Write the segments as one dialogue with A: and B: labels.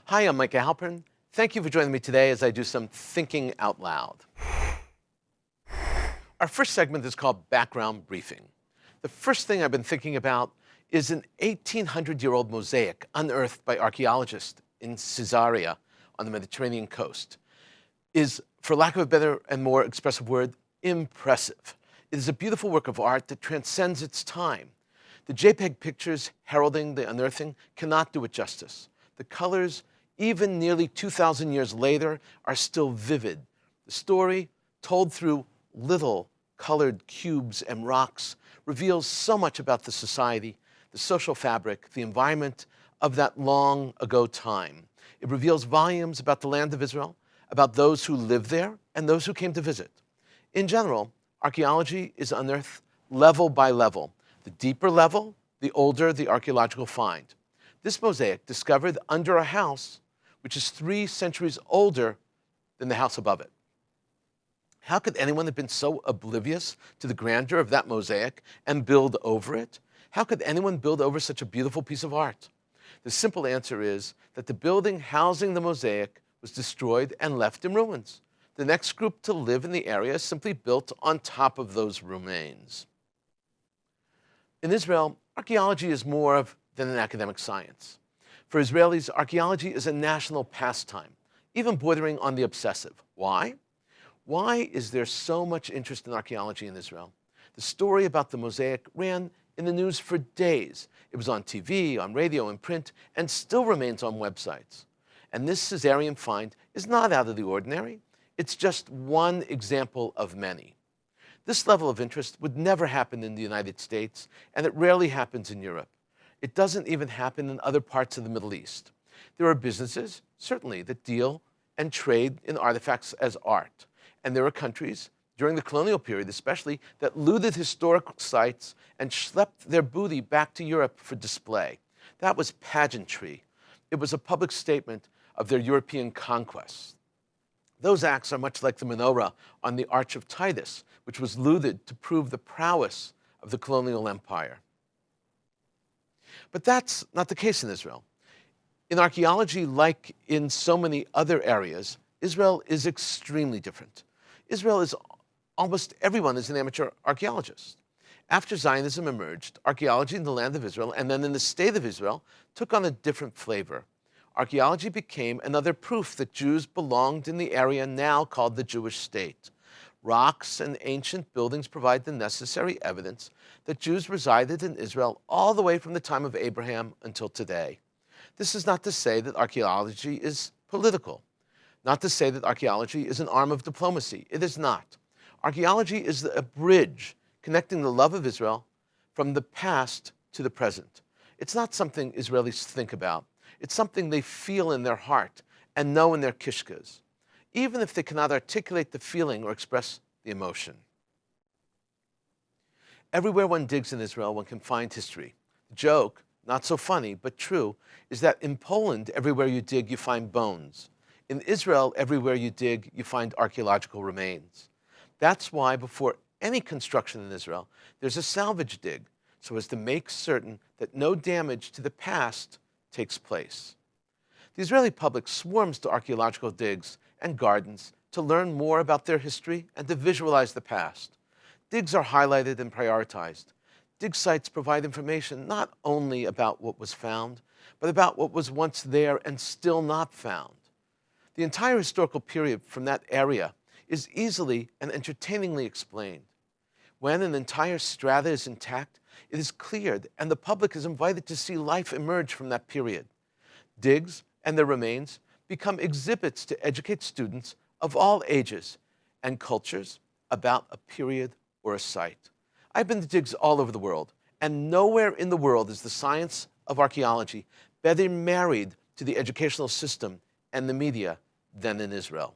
A: Hi, I'm Micah Halpern. Thank you for joining me today as I do some thinking out loud. Our first segment is called Background Briefing. The first thing I've been thinking about is an 1,800-year-old mosaic unearthed by archaeologists in Caesarea on the Mediterranean coast. Is, for lack of a better and more expressive word, impressive. It is a beautiful work of art that transcends its time. The JPEG pictures heralding the unearthing cannot do it justice. The colors, even nearly 2,000 years later, are still vivid. The story, told through little colored cubes and rocks, reveals so much about the society, the social fabric, the environment of that long ago time. It reveals volumes about the land of Israel, about those who lived there and those who came to visit. In general, archaeology is unearthed level by level. The deeper level, the older the archaeological find. This mosaic, discovered under a house which is 3 centuries older than the house above it. How could anyone have been so oblivious to the grandeur of that mosaic and build over it? How could anyone build over such a beautiful piece of art? The simple answer is that the building housing the mosaic was destroyed and left in ruins. The next group to live in the area simply built on top of those remains. In Israel, archaeology is more than an academic science. For Israelis, archaeology is a national pastime, even bordering on the obsessive. Why? Why is there so much interest in archaeology in Israel? The story about the mosaic ran in the news for days. It was on TV, on radio, and print, and still remains on websites. And this Caesarean find is not out of the ordinary. It's just one example of many. This level of interest would never happen in the United States, and it rarely happens in Europe. It doesn't even happen in other parts of the Middle East. There are businesses, certainly, that deal and trade in artifacts as art. And there are countries, during the colonial period especially, that looted historic sites and schlepped their booty back to Europe for display. That was pageantry. It was a public statement of their European conquests. Those acts are much like the menorah on the Arch of Titus, which was looted to prove the prowess of the colonial empire. But that's not the case in Israel. In archaeology, like in so many other areas, Israel is extremely different. Israel is almost everyone is an amateur archaeologist. After Zionism emerged, archaeology in the land of Israel and then in the state of Israel took on a different flavor. Archaeology became another proof that Jews belonged in the area now called the Jewish state. Rocks and ancient buildings provide the necessary evidence that Jews resided in Israel all the way from the time of Abraham until today. This is not to say that archaeology is political, not to say that archaeology is an arm of diplomacy. It is not. Archaeology is a bridge connecting the love of Israel from the past to the present. It's not something Israelis think about. It's something they feel in their heart and know in their kishkas, even if they cannot articulate the feeling or express the emotion. Everywhere one digs in Israel, one can find history. The joke, not so funny, but true, is that in Poland, everywhere you dig, you find bones. In Israel, everywhere you dig, you find archaeological remains. That's why before any construction in Israel, there's a salvage dig, so as to make certain that no damage to the past takes place. The Israeli public swarms to archaeological digs and gardens to learn more about their history and to visualize the past. Digs are highlighted and prioritized. Dig sites provide information not only about what was found, but about what was once there and still not found. The entire historical period from that area is easily and entertainingly explained. When an entire strata is intact, it is cleared and the public is invited to see life emerge from that period. Digs and their remains become exhibits to educate students of all ages and cultures about a period or a site. I've been to digs all over the world, and nowhere in the world is the science of archaeology better married to the educational system and the media than in Israel.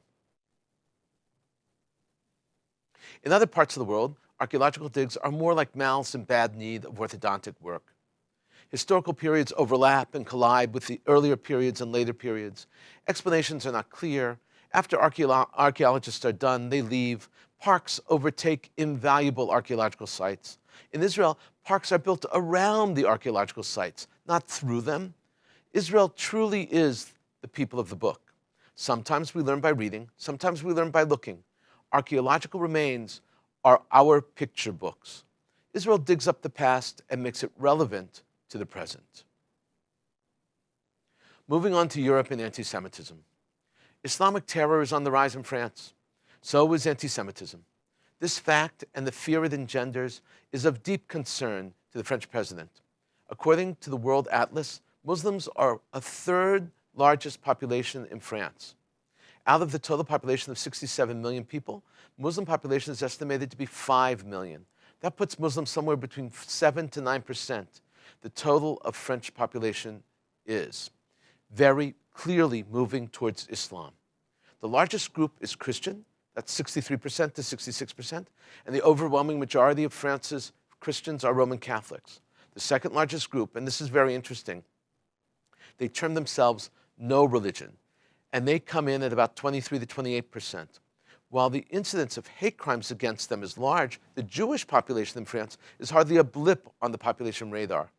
A: In other parts of the world, archaeological digs are more like mouths in bad need of orthodontic work. Historical periods overlap and collide with the earlier periods and later periods. Explanations are not clear. After archaeologists are done, they leave. Parks overtake invaluable archaeological sites. In Israel, parks are built around the archaeological sites, not through them. Israel truly is the people of the book. Sometimes we learn by reading, sometimes we learn by looking. Archaeological remains are our picture books. Israel digs up the past and makes it relevant to the present. Moving on to Europe and anti-Semitism. Islamic terror is on the rise in France. So is anti-Semitism. This fact and the fear it engenders is of deep concern to the French president. According to the World Atlas, Muslims are a third largest population in France. Out of the total population of 67 million people, Muslim population is estimated to be 5 million. That puts Muslims somewhere between 7 to 9%. The total of French population is very clearly moving towards Islam. The largest group is Christian, that's 63% to 66%, and the overwhelming majority of France's Christians are Roman Catholics. The second largest group, and this is very interesting, they term themselves no religion, and they come in at about 23 to 28%. While the incidence of hate crimes against them is large, the Jewish population in France is hardly a blip on the population radar.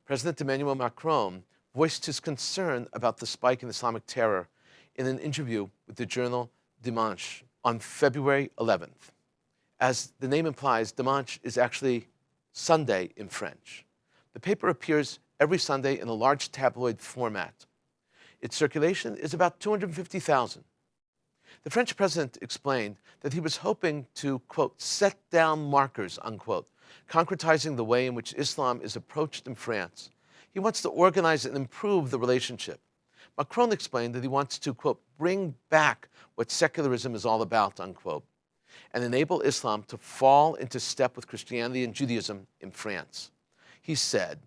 A: President Emmanuel Macron voiced his concern about the spike in Islamic terror in an interview with the journal Dimanche on February 11th. As the name implies, Dimanche is actually Sunday in French. The paper appears every Sunday in a large tabloid format. Its circulation is about 250,000. The French president explained that he was hoping to, quote, set down markers, unquote, concretizing the way in which Islam is approached in France. He wants to organize and improve the relationship. Macron explained that he wants to, quote, bring back what secularism is all about, unquote, and enable Islam to fall into step with Christianity and Judaism in France. He said,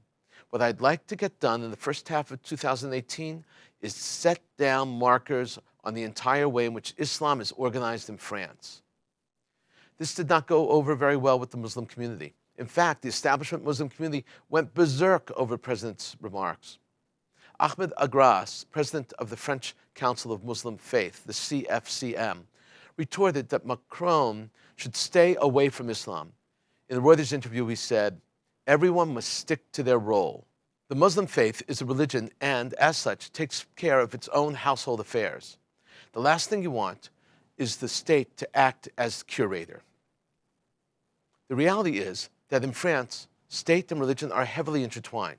A: what I'd like to get done in the first half of 2018 is set down markers on the entire way in which Islam is organized in France. This did not go over very well with the Muslim community. In fact, the establishment Muslim community went berserk over the president's remarks. Ahmed Agras, president of the French Council of Muslim Faith, the CFCM, retorted that Macron should stay away from Islam. In a Reuters interview, he said, everyone must stick to their role. The Muslim faith is a religion and, as such, takes care of its own household affairs. The last thing you want is the state to act as curator. The reality is that in France, state and religion are heavily intertwined.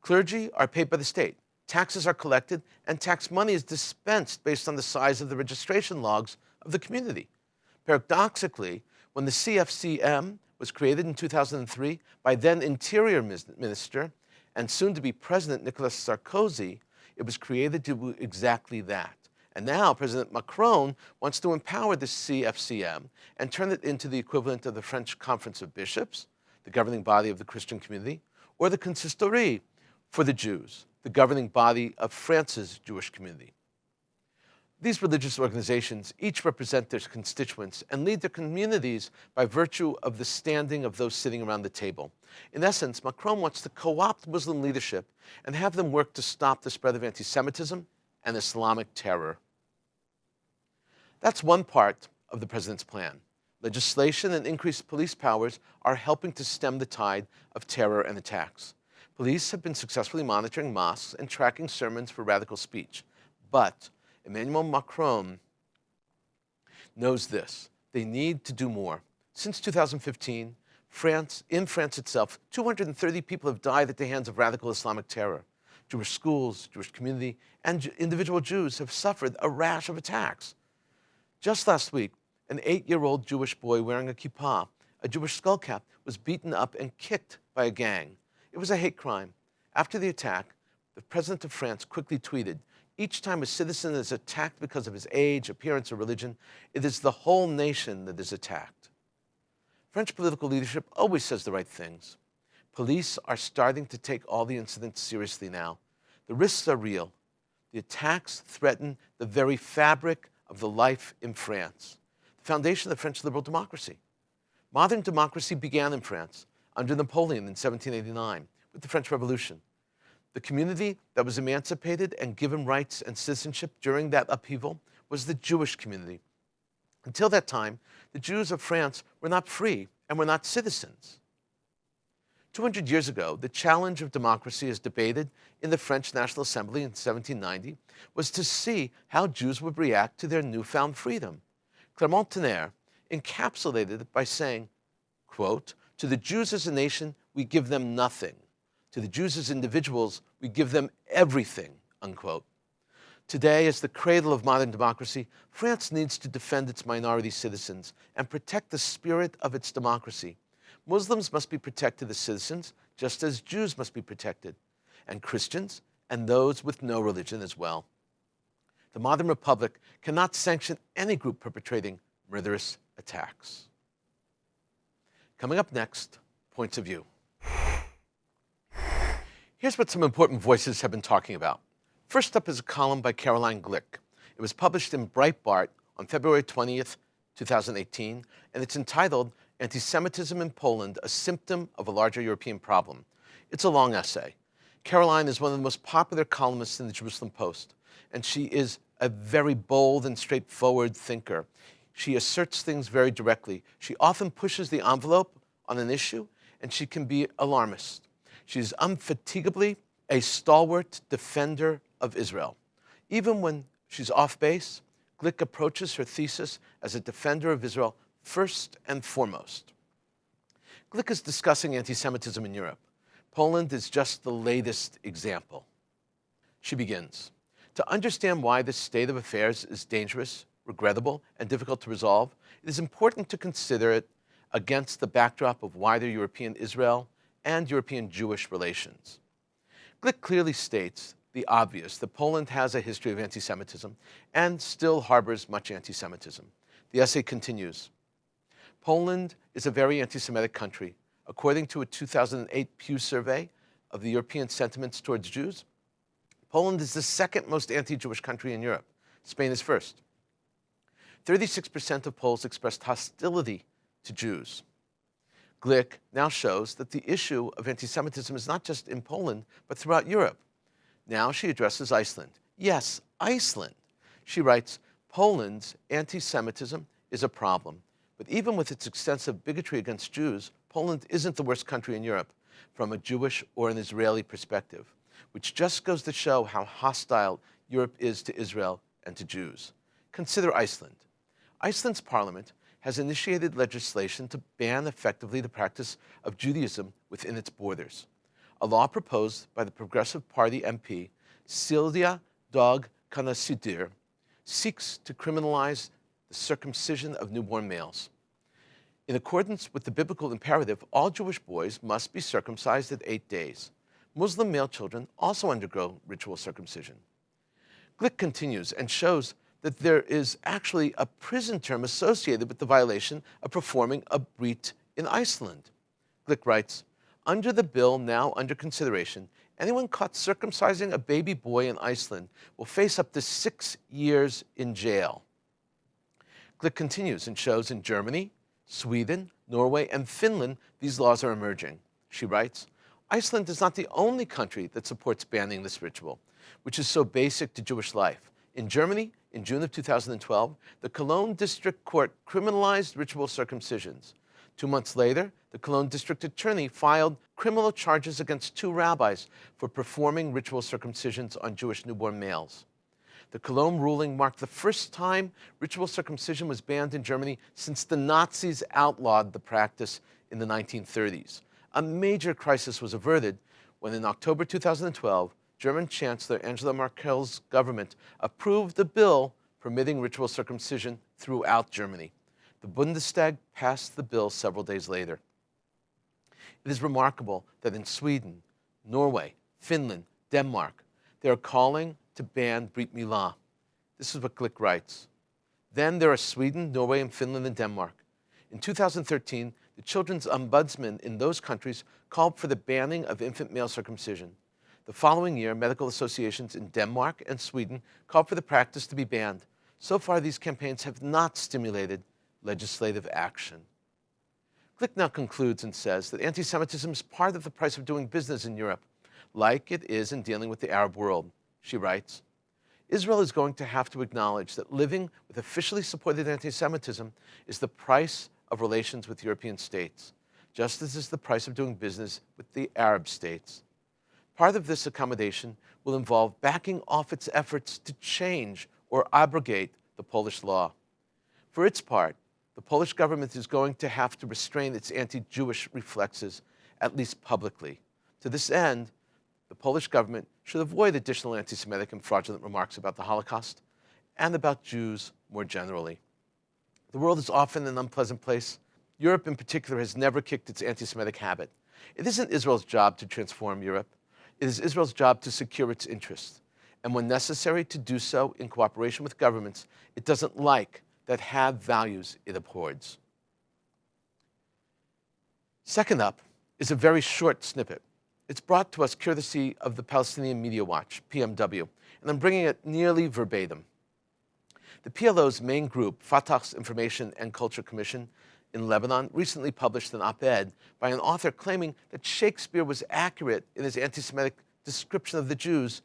A: Clergy are paid by the state, taxes are collected, and tax money is dispensed based on the size of the registration logs of the community. Paradoxically, when the CFCM was created in 2003 by then Interior Minister and soon-to-be President Nicolas Sarkozy, it was created to do exactly that. And now President Macron wants to empower the CFCM and turn it into the equivalent of the French Conference of Bishops, the governing body of the Christian community, or the Consistory for the Jews, the governing body of France's Jewish community. These religious organizations each represent their constituents and lead their communities by virtue of the standing of those sitting around the table. In essence, Macron wants to co-opt Muslim leadership and have them work to stop the spread of anti-Semitism and Islamic terror. That's one part of the president's plan. Legislation and increased police powers are helping to stem the tide of terror and attacks. Police have been successfully monitoring mosques and tracking sermons for radical speech. But Emmanuel Macron knows this. They need to do more. Since 2015, in France itself, 230 people have died at the hands of radical Islamic terror. Jewish schools, Jewish community, and individual Jews have suffered a rash of attacks. Just last week, an 8-year-old Jewish boy wearing a kippah, a Jewish skullcap, was beaten up and kicked by a gang. It was a hate crime. After the attack, the president of France quickly tweeted, each time a citizen is attacked because of his age, appearance, or religion, it is the whole nation that is attacked. French political leadership always says the right things. Police are starting to take all the incidents seriously now. The risks are real. The attacks threaten the very fabric of the life in France, the foundation of French liberal democracy. Modern democracy began in France under Napoleon in 1789 with the French Revolution. The community that was emancipated and given rights and citizenship during that upheaval was the Jewish community. Until that time, the Jews of France were not free and were not citizens. 200 years ago, the challenge of democracy as debated in the French National Assembly in 1790 was to see how Jews would react to their newfound freedom. Clermont-Tonnerre encapsulated it by saying, quote, "To the Jews as a nation, we give them nothing. To the Jews as individuals, we give them everything," unquote. Today, as the cradle of modern democracy, France needs to defend its minority citizens and protect the spirit of its democracy. Muslims must be protected as citizens, just as Jews must be protected, and Christians and those with no religion as well. The modern republic cannot sanction any group perpetrating murderous attacks. Coming up next, points of view. Here's what some important voices have been talking about. First up is a column by Caroline Glick. It was published in Breitbart on February 20th, 2018, and it's entitled "Anti-Semitism in Poland, a Symptom of a Larger European Problem." It's a long essay. Caroline is one of the most popular columnists in the Jerusalem Post, and she is a very bold and straightforward thinker. She asserts things very directly. She often pushes the envelope on an issue, and she can be alarmist. She's unfatigably a stalwart defender of Israel. Even when she's off base, Glick approaches her thesis as a defender of Israel first and foremost. Glick is discussing anti-Semitism in Europe. Poland is just the latest example. She begins, "To understand why this state of affairs is dangerous, regrettable, and difficult to resolve, it is important to consider it against the backdrop of wider European Israel and European Jewish relations." Glick clearly states the obvious, that Poland has a history of anti-Semitism and still harbors much anti-Semitism. The essay continues, "Poland is a very anti-Semitic country. According to a 2008 Pew survey of the European sentiments towards Jews, Poland is the second most anti-Jewish country in Europe. Spain is first. 36% of Poles expressed hostility to Jews." Glick now shows that the issue of anti-Semitism is not just in Poland, but throughout Europe. Now she addresses Iceland. Yes, Iceland. She writes, "Poland's anti-Semitism is a problem, but even with its extensive bigotry against Jews, Poland isn't the worst country in Europe from a Jewish or an Israeli perspective, which just goes to show how hostile Europe is to Israel and to Jews. Consider Iceland. Iceland's parliament has initiated legislation to ban effectively the practice of Judaism within its borders. A law proposed by the Progressive Party MP, Silja Dag Kanasidir, seeks to criminalize the circumcision of newborn males. In accordance with the biblical imperative, all Jewish boys must be circumcised at 8 days. Muslim male children also undergo ritual circumcision." Glick continues and shows that there is actually a prison term associated with the violation of performing a brit in Iceland. Glick writes, "Under the bill now under consideration, anyone caught circumcising a baby boy in Iceland will face up to 6 years in jail." Glick continues and shows in Germany, Sweden, Norway, and Finland these laws are emerging. She writes, "Iceland is not the only country that supports banning this ritual, which is so basic to Jewish life. In Germany, in June of 2012, the Cologne District Court criminalized ritual circumcisions. 2 months later, the Cologne District Attorney filed criminal charges against 2 rabbis for performing ritual circumcisions on Jewish newborn males. The Cologne ruling marked the first time ritual circumcision was banned in Germany since the Nazis outlawed the practice in the 1930s. A major crisis was averted when in October 2012, German Chancellor Angela Merkel's government approved a bill permitting ritual circumcision throughout Germany. The Bundestag passed the bill several days later. It is remarkable that in Sweden, Norway, Finland, Denmark, they are calling to ban Brit Milah. This is what Glick writes. Then there are Sweden, Norway, and Finland, and Denmark. In 2013, the children's ombudsman in those countries called for the banning of infant male circumcision. The following year, medical associations in Denmark and Sweden called for the practice to be banned. So far, these campaigns have not stimulated legislative action." Glick now concludes and says that anti-Semitism is part of the price of doing business in Europe, like it is in dealing with the Arab world. She writes, "Israel is going to have to acknowledge that living with officially supported anti-Semitism is the price of relations with European states, just as is the price of doing business with the Arab states. Part of this accommodation will involve backing off its efforts to change or abrogate the Polish law. For its part, the Polish government is going to have to restrain its anti-Jewish reflexes, at least publicly. To this end, the Polish government should avoid additional anti-Semitic and fraudulent remarks about the Holocaust and about Jews more generally. The world is often an unpleasant place. Europe in particular has never kicked its anti-Semitic habit. It isn't Israel's job to transform Europe. It is Israel's job to secure its interests. And when necessary to do so in cooperation with governments it doesn't like that have values it abhors. Second up is a very short snippet. It's brought to us courtesy of the Palestinian Media Watch, PMW, and I'm bringing it nearly verbatim. The PLO's main group, Fatah's Information and Culture Commission in Lebanon, recently published an op-ed by an author claiming that Shakespeare was accurate in his anti-Semitic description of the Jews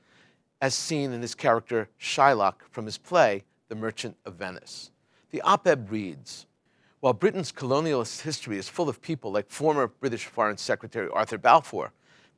A: as seen in his character Shylock from his play, The Merchant of Venice. The op-ed reads, while Britain's colonialist history is full of people like former British Foreign Secretary Arthur Balfour,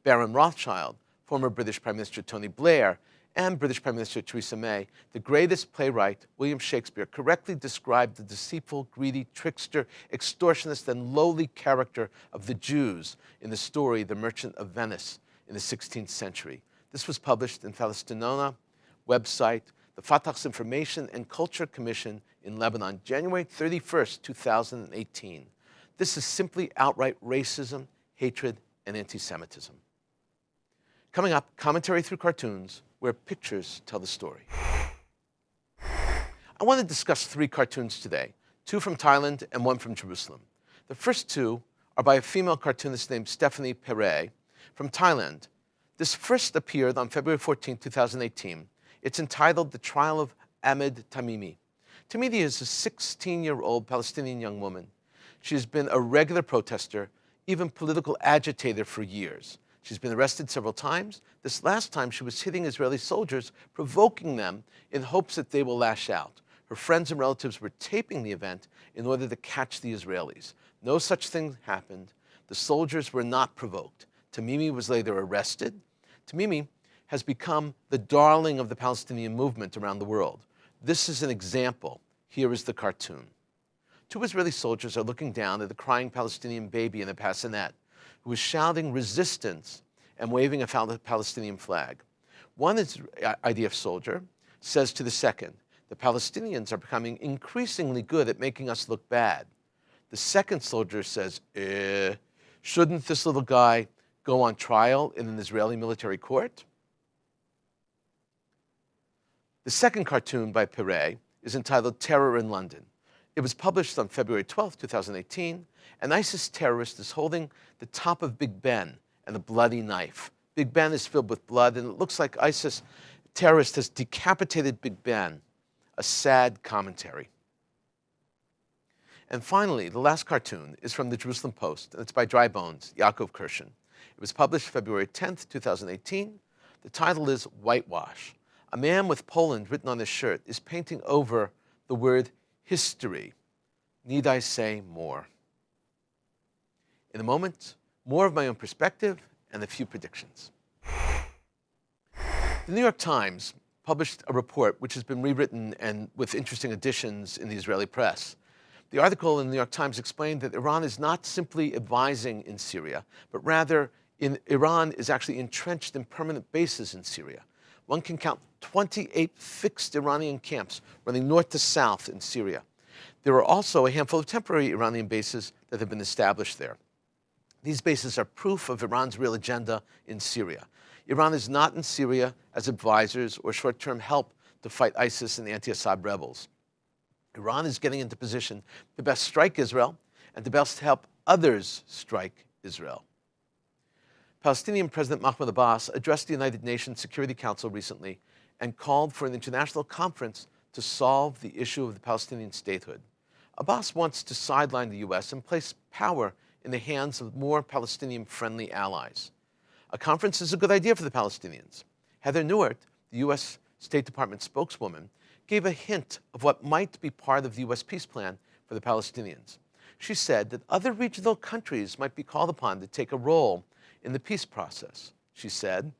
A: Baron Rothschild, former British Prime Minister Tony Blair, and British Prime Minister Theresa May, the greatest playwright, William Shakespeare, correctly described the deceitful, greedy, trickster, extortionist, and lowly character of the Jews in the story The Merchant of Venice in the 16th century. This was published in Palestinona website, the Fatah's Information and Culture Commission in Lebanon, January 31st, 2018. This is simply outright racism, hatred, and anti-Semitism. Coming up, commentary through cartoons, where pictures tell the story. I want to discuss 3 cartoons today, 2 from Thailand and 1 from Jerusalem. The first 2 are by a female cartoonist named Stephanie Perret from Thailand. This first appeared on February 14, 2018. It's entitled The Trial of Ahmed Tamimi. Tamimi is a 16-year-old Palestinian young woman. She has been a regular protester, even political agitator for years. She's been arrested several times. This last time she was hitting Israeli soldiers, provoking them in hopes that they will lash out. Her friends and relatives were taping the event in order to catch the Israelis. No such thing happened. The soldiers were not provoked. Tamimi was later arrested. Tamimi has become the darling of the Palestinian movement around the world. This is an example. Here is the cartoon. 2 Israeli soldiers are looking down at a crying Palestinian baby in a bassinet who is shouting resistance and waving a Palestinian flag. One IDF soldier says to the second, the Palestinians are becoming increasingly good at making us look bad. The second soldier says, shouldn't this little guy go on trial in an Israeli military court? The second cartoon by Perret is entitled Terror in London. It was published on February 12, 2018. An ISIS terrorist is holding the top of Big Ben and a bloody knife. Big Ben is filled with blood, and it looks like ISIS terrorist has decapitated Big Ben. A sad commentary. And finally, the last cartoon is from the Jerusalem Post, and it's by Dry Bones, Yaakov Kirshen. It was published February 10th, 2018. The title is Whitewash. A man with Poland written on his shirt is painting over the word history. Need I say more? In a moment, more of my own perspective and a few predictions. The New York Times published a report which has been rewritten and with interesting additions in the Israeli press. The article in the New York Times explained that Iran is not simply advising in Syria, but rather Iran is actually entrenched in permanent bases in Syria. One can count 28 fixed Iranian camps running north to south in Syria. There are also a handful of temporary Iranian bases that have been established there. These bases are proof of Iran's real agenda in Syria. Iran is not in Syria as advisors or short-term help to fight ISIS and the anti-Assad rebels. Iran is getting into position to best strike Israel and to best help others strike Israel. Palestinian President Mahmoud Abbas addressed the United Nations Security Council recently and called for an international conference to solve the issue of the Palestinian statehood. Abbas wants to sideline the U.S. and place power in the hands of more Palestinian-friendly allies. A conference is a good idea for the Palestinians. Heather Nauert, the U.S. State Department spokeswoman, gave a hint of what might be part of the U.S. peace plan for the Palestinians. She said that other regional countries might be called upon to take a role in the peace process. She said,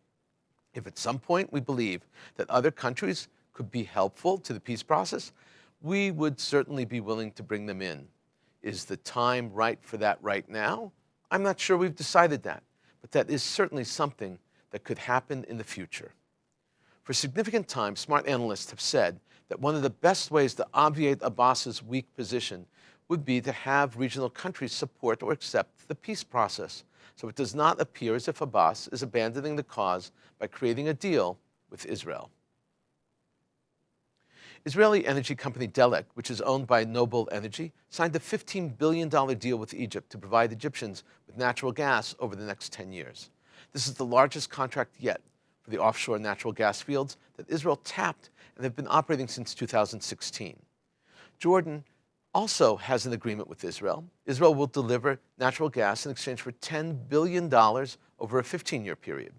A: if at some point we believe that other countries could be helpful to the peace process, we would certainly be willing to bring them in. Is the time right for that right now? I'm not sure we've decided that, but that is certainly something that could happen in the future. For significant time, smart analysts have said that one of the best ways to obviate Abbas's weak position would be to have regional countries support or accept the peace process, so it does not appear as if Abbas is abandoning the cause by creating a deal with Israel. Israeli energy company Delek, which is owned by Noble Energy, signed a $15 billion deal with Egypt to provide Egyptians with natural gas over the next 10 years. This is the largest contract yet for the offshore natural gas fields that Israel tapped and have been operating since 2016. Jordan also has an agreement with Israel. Israel will deliver natural gas in exchange for $10 billion over a 15-year period.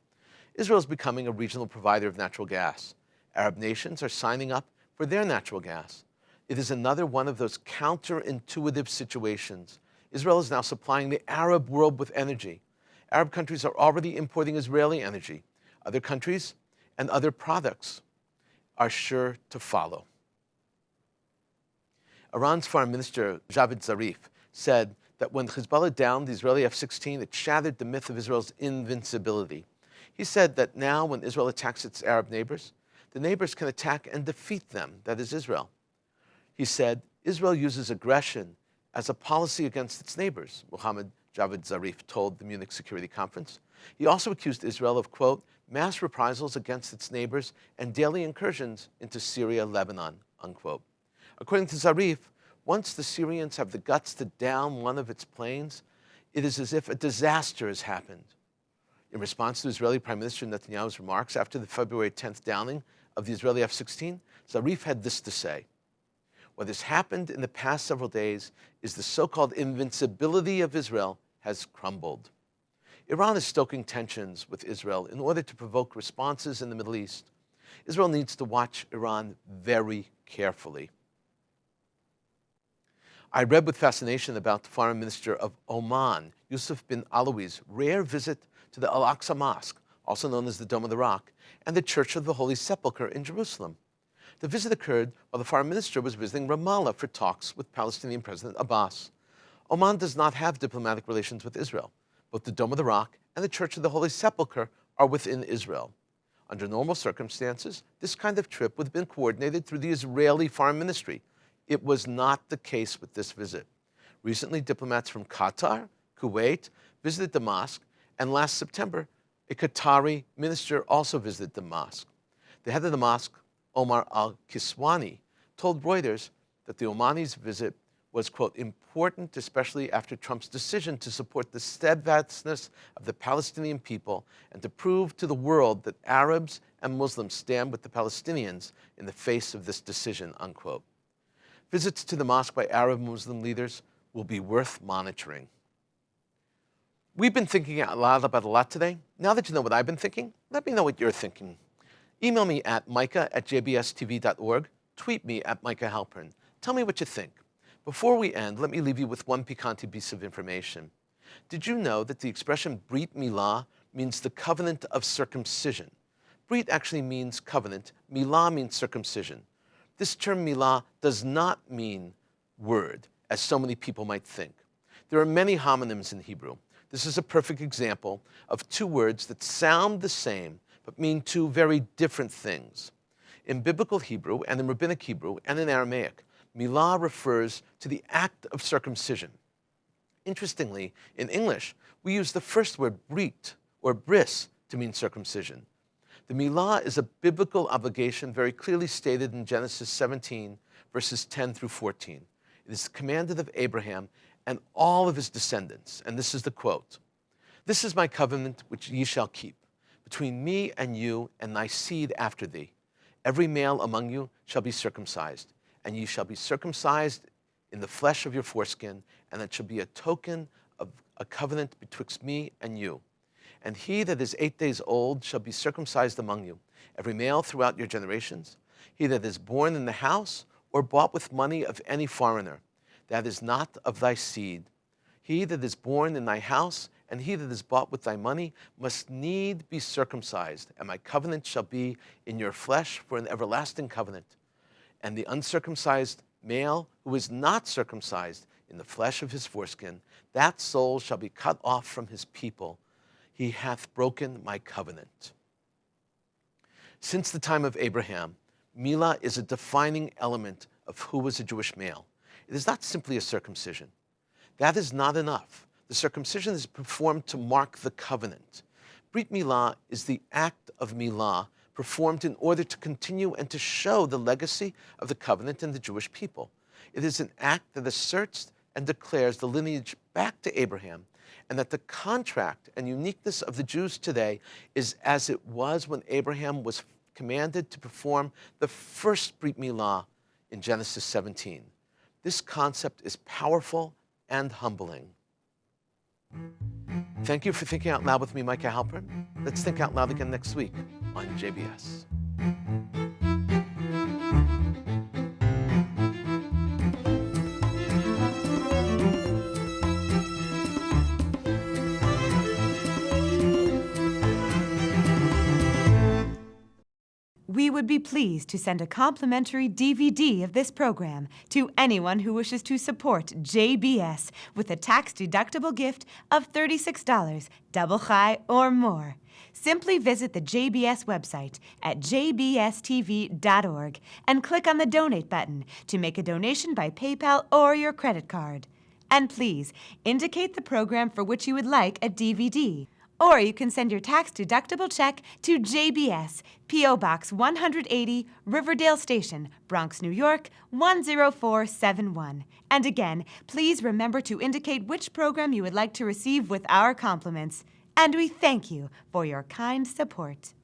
A: Israel is becoming a regional provider of natural gas. Arab nations are signing up for their natural gas. It is another one of those counterintuitive situations. Israel is now supplying the Arab world with energy. Arab countries are already importing Israeli energy. Other countries and other products are sure to follow. Iran's Foreign Minister Javad Zarif said that when Hezbollah downed the Israeli F-16, it shattered the myth of Israel's invincibility. He said that now when Israel attacks its Arab neighbors, the neighbors can attack and defeat them, that is Israel. He said, Israel uses aggression as a policy against its neighbors, Mohammad Javad Zarif told the Munich Security Conference. He also accused Israel of, quote, mass reprisals against its neighbors and daily incursions into Syria, Lebanon, unquote. According to Zarif, once the Syrians have the guts to down one of its planes, it is as if a disaster has happened. In response to Israeli Prime Minister Netanyahu's remarks after the February 10th downing of the Israeli F-16, Zarif had this to say. What has happened in the past several days is the so-called invincibility of Israel has crumbled. Iran is stoking tensions with Israel in order to provoke responses in the Middle East. Israel needs to watch Iran very carefully. I read with fascination about the foreign minister of Oman, Yusuf bin Alawi's rare visit to the Al-Aqsa Mosque, also known as the Dome of the Rock, and the Church of the Holy Sepulchre in Jerusalem. The visit occurred while the foreign minister was visiting Ramallah for talks with Palestinian President Abbas. Oman does not have diplomatic relations with Israel. Both the Dome of the Rock and the Church of the Holy Sepulchre are within Israel. Under normal circumstances, this kind of trip would have been coordinated through the Israeli Foreign Ministry. It was not the case with this visit. Recently, diplomats from Qatar, Kuwait visited the mosque, and last September, a Qatari minister also visited the mosque. The head of the mosque, Omar al-Kiswani, told Reuters that the Omani's visit was, quote, important, especially after Trump's decision to support the steadfastness of the Palestinian people and to prove to the world that Arabs and Muslims stand with the Palestinians in the face of this decision, unquote. Visits to the mosque by Arab Muslim leaders will be worth monitoring. We've been thinking out loud about a lot today. Now that you know what I've been thinking, let me know what you're thinking. Email me at micah@jbstv.org. Tweet me at Micah Halpern. Tell me what you think. Before we end, let me leave you with one piquant piece of information. Did you know that the expression Brit Milah means the covenant of circumcision? Brit actually means covenant. Milah means circumcision. This term Milah does not mean word, as so many people might think. There are many homonyms in Hebrew. This is a perfect example of two words that sound the same but mean two very different things. In biblical Hebrew and in rabbinic Hebrew and in Aramaic, Milah refers to the act of circumcision. Interestingly, in English, we use the first word brit or bris to mean circumcision. The Milah is a biblical obligation very clearly stated in Genesis 17, verses 10 through 14. It is commanded of Abraham and all of his descendants. And this is the quote. This is my covenant which ye shall keep, between me and you and thy seed after thee. Every male among you shall be circumcised, and ye shall be circumcised in the flesh of your foreskin, and it shall be a token of a covenant betwixt me and you. And he that is 8 days old shall be circumcised among you, every male throughout your generations, he that is born in the house or bought with money of any foreigner. that is not of thy seed. He that is born in thy house, and he that is bought with thy money, must need be circumcised, and my covenant shall be in your flesh for an everlasting covenant. And the uncircumcised male who is not circumcised in the flesh of his foreskin, that soul shall be cut off from his people. He hath broken my covenant. Since the time of Abraham, Milah is a defining element of who was a Jewish male. It is not simply a circumcision. That is not enough. The circumcision is performed to mark the covenant. Brit Milah is the act of Milah performed in order to continue and to show the legacy of the covenant and the Jewish people. It is an act that asserts and declares the lineage back to Abraham, and that the contract and uniqueness of the Jews today is as it was when Abraham was commanded to perform the first Brit Milah in Genesis 17. This concept is powerful and humbling. Thank you for thinking out loud with me, Micah Halpern. Let's think out loud again next week on JBS.
B: We would be pleased to send a complimentary DVD of this program to anyone who wishes to support JBS with a tax-deductible gift of $36, double high or more. Simply visit the JBS website at jbstv.org and click on the Donate button to make a donation by PayPal or your credit card. And please indicate the program for which you would like a DVD. Or you can send your tax-deductible check to JBS, P.O. Box 180, Riverdale Station, Bronx, New York, 10471. And again, please remember to indicate which program you would like to receive with our compliments. And we thank you for your kind support.